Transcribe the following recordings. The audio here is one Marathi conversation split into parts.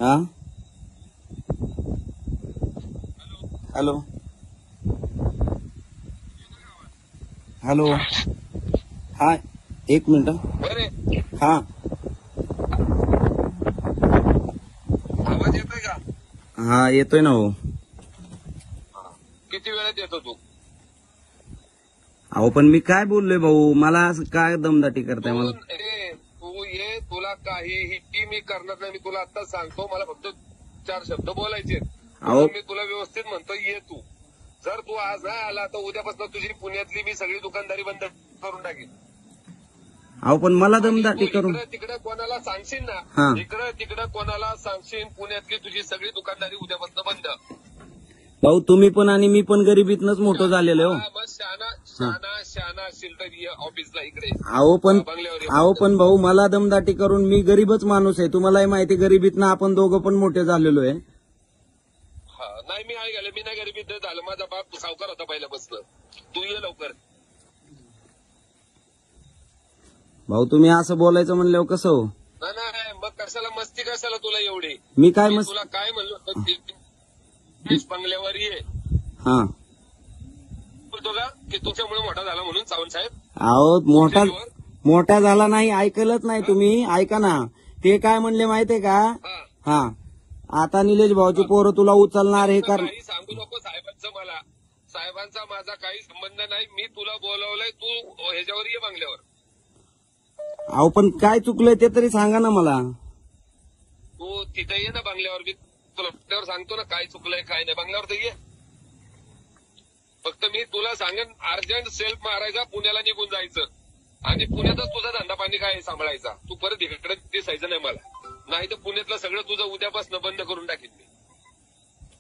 हा हॅलो हॅलो हा एक मिनिट हा आवाज येतोय का? हा येतोय ना हो. किती वेळात येतो तू? अहो पण मी काय बोललोय भाऊ, मला असं काय दमदाटी करताय मला. तू ये, तुला काहीही मी करणार नाही. मी तुला आता सांगतो, मला फक्त 4 शब्द बोलायचे. अहो मी तुला व्यवस्थित म्हणतो, ये तू. जर तू आज नाही आला तर उद्यापासून तुझी पुण्यातली मी सगळी दुकानदारी बंद करून टाकेन. अहो पण मला दमदाटी करून इकडे तिकडे कोणाला सांगशील ना, हा इकडे तिकडे कोणाला सांगशील, पुण्यातली तुझी सगळी दुकानदारी उद्यापासून बंद. भाऊ तुम्ही पण आणि मी पण गरिबीतनच मोठं झालेलो हो. मग शहाणा असशील तर ये ऑफिसला इकडे. अहो पण भाऊ मला दमदाटी करून, मी गरीबच माणूस आहे, तुम्हालाही माहिती, गरिबीतनं आपण दोघं पण मोठे झालेलो आहे. नाही मी आहे गेले, मी नाही गरिबीत झालं. माझा बाप सावकार होता पहिल्यापासून. तू ये लवकर. भाऊ तुम्ही असं बोलायचं म्हणल्यावर कसं हो? नाही मग कशाला मस्ती, कशाला तुला एवढी? मी काय तुला काय म्हणलं होतं, बंगल्यावर ये. हा बोलतो का की तुमच्यामुळे मोठा झाला म्हणून सावंत साहेब? अहो मोठा झाला नाही, ऐकलंच नाही तुम्ही. ऐका ना, ते काय म्हणले माहितीये का? हा आता निलेश भाऊची पोरं तुला उचलणार हे कर. काही सांगू नको साहेबांचं मला. साहेबांचा माझा काही संबंध नाही. मी तुला बोलवलंय, तू ह्याच्यावर ये बंगल्यावर. अहो पण काय चुकलंय ते तरी सांगा ना मला. तू तिथे ये ना बंगल्यावर. मी तुला सांगतो ना काय चुकलंय काय नाही. बंगल्यावर तर ये. फक्त मी तुला सांगेन, अर्जंट सेल्फ मारायचा, पुण्याला निघून जायचं आणि पुण्यातच तुझा धंदा पाणी काय सांभाळायचा. तू परत इकडे दिसायचं नाही मला, नाही तर पुण्यातलं सगळं तुझं उद्यापासून बंद करून टाकेन मी.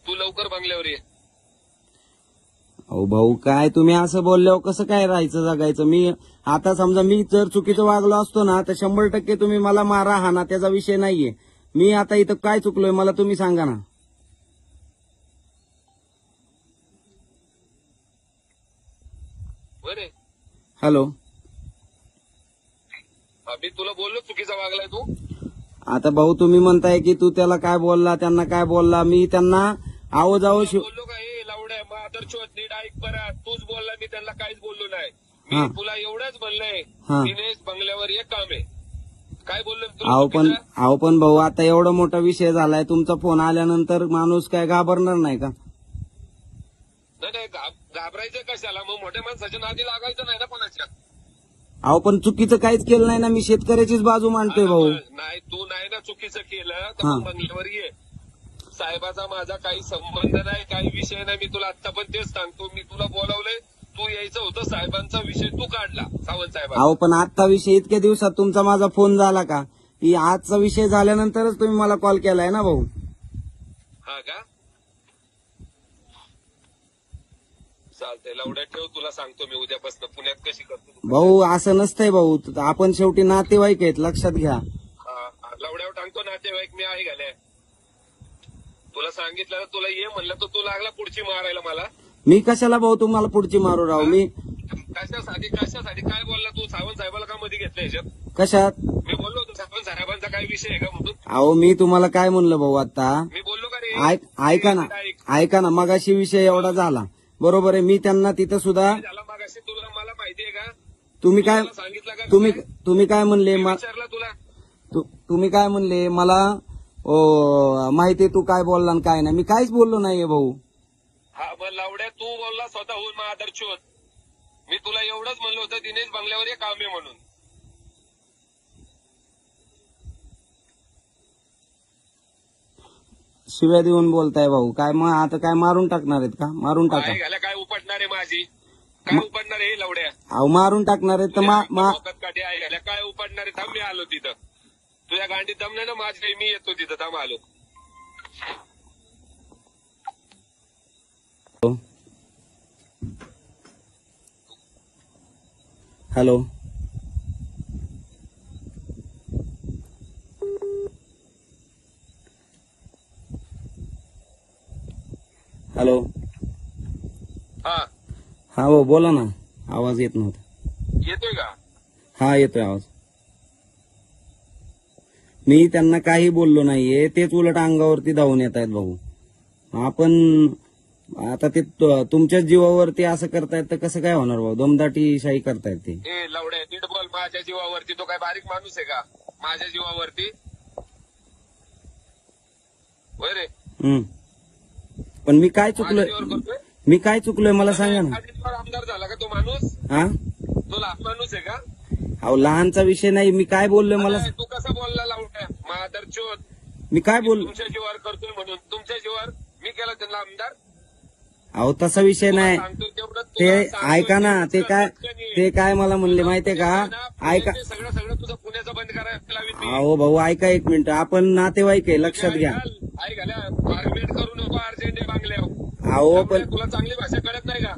तू लवकर बंगल्यावर ये. अहो भाऊ काय तुम्ही असं बोलल्यावर कसं काय राहायचं जगायचं? मी आता समजा मी जर चुकीचं वागलो असतो ना तर 100% तुम्ही मला मारा हाना, त्याचा विषय नाहीये. मी आता इथं काय चुकलोय मला तुम्ही सांगा ना. बरे हॅलो मी तुला बोललो चुकीचा वागलाय तू. आता भाऊ तुम्ही म्हणताय की तू त्याला काय बोलला, त्यांना काय बोलला. मी त्यांना आहो जाओ बोललो का? हे लावड्या मग नीट ऐक बरं. तूच बोलला, मी त्यांना काहीच बोललो नाही. मी तुला एवढंच म्हणलंय, दिनेश बंगल्यावर एक काम आहे. काय बोललो? अहो पण भाऊ आता एवढा मोठा विषय झालाय, तुमचा फोन आल्यानंतर माणूस काय घाबरणार नाही का? नाही घाबरायचं कशाला? मग मोठ्या माणसाच्या नादी लागायचं नाही ना कोणाच्या. अहो पण चुकीचं काहीच केलं नाही ना, मी शेतकऱ्याचीच बाजू मांडतोय भाऊ. नाही तू नाही ना चुकीचं केलं तर बंगल्यावर ये. साहेबाचा माझा काही संबंध नाही, काही विषय नाही. मी तुला आता पण तेच सांगतो, मी तुला बोलावलंय, तू यायचं होतं. साहेबांचा विषय तू काढला, सावंत साहेब. अहो पण आजचा विषय इतक्या दिवसात तुमचा माझा फोन झाला का? की आजचा विषय झाल्यानंतरच तुम्ही मला कॉल केलाय ना भाऊ. हा का? चालतंय लवड्या ठेव, तुला सांगतो मी उद्यापासून पुण्यात कशी करतो. भाऊ असं नसतंय भाऊ, आपण शेवटी नातेवाईक आहेत, लक्षात घ्या. लवड्यावर टाकतो नातेवाईक मी आहे घाल्या. तुला सांगितलं तुला ये म्हणलं तर तू लागला पुढची मारायला मला. मी कशाला भाऊ तुम्हाला पुढची मारू राव? मी कशासाठी काय बोलला तू? सावंत साहेबाला का मध्ये घेतलं ह्याच्यात? कशात? मी बोललो होतो सावंत साहेबांचा काय विषय आहे का म्हणून. अहो मी तुम्हाला काय म्हणलं भाऊ आता? मी बोललो का रे? ऐका ना मगाशी विषय एवढा झाला, बरोबर आहे. मी त्यांना तिथं सुद्धा मगाशी तुला मला माहितीये का? तुम्ही काय सांगितलं का? तुम्ही काय म्हणले? विचारलं तुला? तुम्ही काय म्हणले मला? माहितीये तू काय बोलला आणि काय नाही. मी काहीच बोललो नाहीये भाऊ. हा मग लावड्या तू बोलला स्वतःहून मग आदर्श होत. मी तुला एवढंच म्हणलं होतं दिनेश बंगल्यावर एक काम आहे म्हणून. शिव्या देऊन बोलताय भाऊ. काय मग आता काय मारून टाकणार आहेत का? मारून टाका. काय उपटणार आहे माझी? काय उपटणार आहे लवड्या? अहो मारून टाकणार आहेत तर काठी आहे घाल्या. काय उपटणार आहे? थांब मी आलो तिथं. तुझ्या गांडीत दम नाही ना माझी? मी येतो तिथं, थांब आलो. हॅलो हॅलो हा हो बोला ना. आवाज येत नव्हता. येतोय का? हा येतोय आवाज. मी त्यांना काही बोललो नाहीये, तेच उलट अंगावरती धावून येत आहेत भाऊ. आपण आता ते तुमच्याच जीवावरती असं करतायत तर कसं काय होणार भाऊ? दमदाटी शाही करतायत ते. ए लवड्या नीट बोल, माझ्या जीवावरती. तो काय बारीक माणूस आहे का? माझ्या जीवावरती होय रे. पण मी काय माझ्या चुकलोय? जीवावर करतोय. मी काय चुकलोय मला सांगा ना. माझ्या जीवावर आमदार झाला का तो माणूस? हा, तो लहान माणूस आहे का? अहो लहानचा विषय नाही. मी काय बोललोय मला? अरे, तू कसा बोलला लावड्या? मादर चोद. मी काय बोल? तुमच्या जीवावर करतोय म्हणून तुमच्या जीवावर मी केला त्यांना आमदार. अहो तसा विषय नाही. सांगतो तेवढं ते तुला सांगतोय ऐका ना, ते काय तेवढं ते काय मला म्हणले माहितीये का? ऐका, पुण्याचे सगळं तुझं पुण्याचं बंद करायला लावीत मी. अहो भाऊ ऐका एक मिनिट. आपण नातेवाईक आहे, लक्षात घ्या. आई घाल्या मारपीट करू नको अर्जंट बांगल्यावर. अहो पण तुला चांगली भाषा कळत नाही का?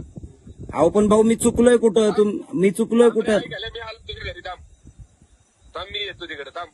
अहो पण भाऊ मी चुकलोय कुठं? मी चुकलोय कुठं? आई घाल्या मी आलो तुझ्या घरी. थांब मी येतो तिकडे. थांब.